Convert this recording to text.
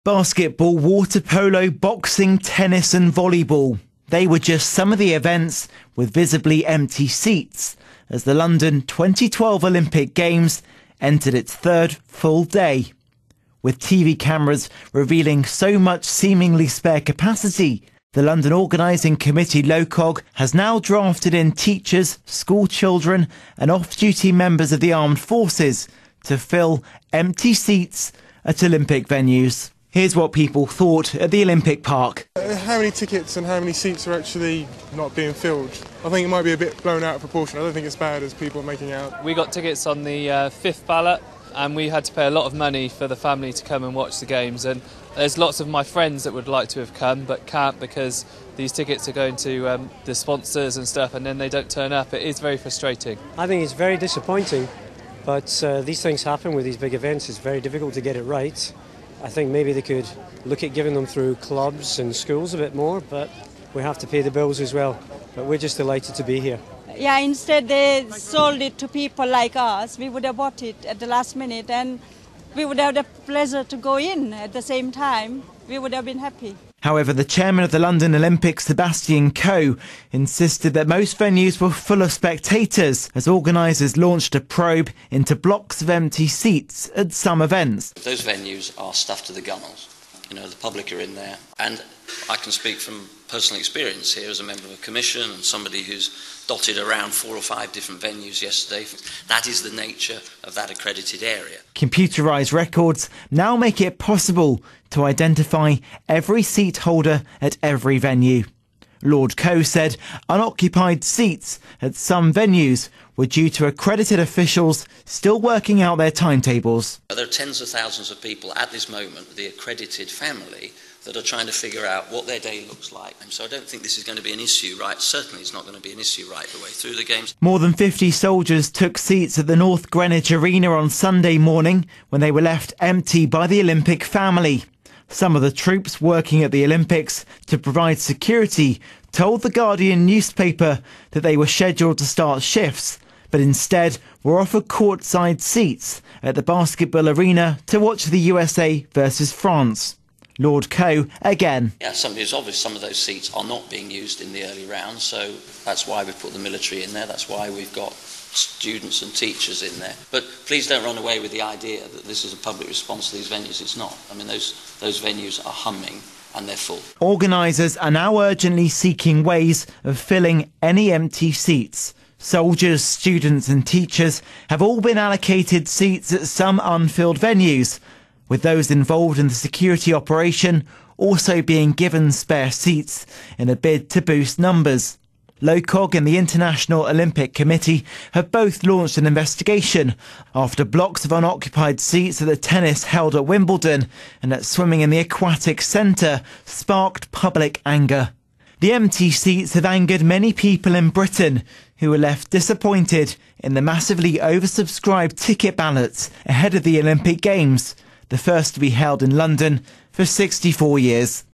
Basketball, water polo, boxing, tennis and volleyball. They were just some of the events with visibly empty seats as the London 2012 Olympic Games entered its third full day. With TV cameras revealing so much seemingly spare capacity, the London Organising Committee LOCOG has now drafted in teachers, school children and off-duty members of the armed forces to fill empty seats at Olympic venues. Here's what people thought at the Olympic Park. How many tickets and how many seats are actually not being filled? I think it might be a bit blown out of proportion. I don't think it's bad as people are making out. We got tickets on the fifth ballot and we had to pay a lot of money for the family to come and watch the games, and there's lots of my friends that would like to have come but can't because these tickets are going to the sponsors and stuff, and then they don't turn up. It is very frustrating. I think it's very disappointing, but these things happen with these big events. It's very difficult to get it right. I think maybe they could look at giving them through clubs and schools a bit more, but we have to pay the bills as well. But we're just delighted to be here. Yeah, instead they sold it to people like us. We would have bought it at the last minute and we would have the pleasure to go in at the same time. We would have been happy. However, the chairman of the London Olympics, Sebastian Coe, insisted that most venues were full of spectators as organisers launched a probe into blocks of empty seats at some events. Those venues are stuffed to the gunnels. You know, the public are in there, and I can speak from personal experience here as a member of a commission and somebody who's dotted around 4 or 5 different venues yesterday. That is the nature of that accredited area. Computerised records now make it possible to identify every seat holder at every venue. Lord Coe said unoccupied seats at some venues were due to accredited officials still working out their timetables. There are tens of thousands of people at this moment, the accredited family, that are trying to figure out what their day looks like. And so I don't think this is going to be an issue, right? Certainly it's not going to be an issue right the way through the games. More than 50 soldiers took seats at the North Greenwich Arena on Sunday morning when they were left empty by the Olympic family. Some of the troops working at the Olympics to provide security told the Guardian newspaper that they were scheduled to start shifts, but instead were offered courtside seats at the basketball arena to watch the USA versus France. Lord Coe again. Yeah, it's obvious some of those seats are not being used in the early round, so that's why we've put the military in there, that's why we've got students and teachers in there. But please don't run away with the idea that this is a public response to these venues. It's not. I mean, those venues are humming and they're full. Organisers are now urgently seeking ways of filling any empty seats. Soldiers, students and teachers have all been allocated seats at some unfilled venues, with those involved in the security operation also being given spare seats in a bid to boost numbers. LOCOG and the International Olympic Committee have both launched an investigation after blocks of unoccupied seats at the tennis held at Wimbledon and at swimming in the aquatic centre sparked public anger. The empty seats have angered many people in Britain who were left disappointed in the massively oversubscribed ticket ballots ahead of the Olympic Games, the first to be held in London for 64 years.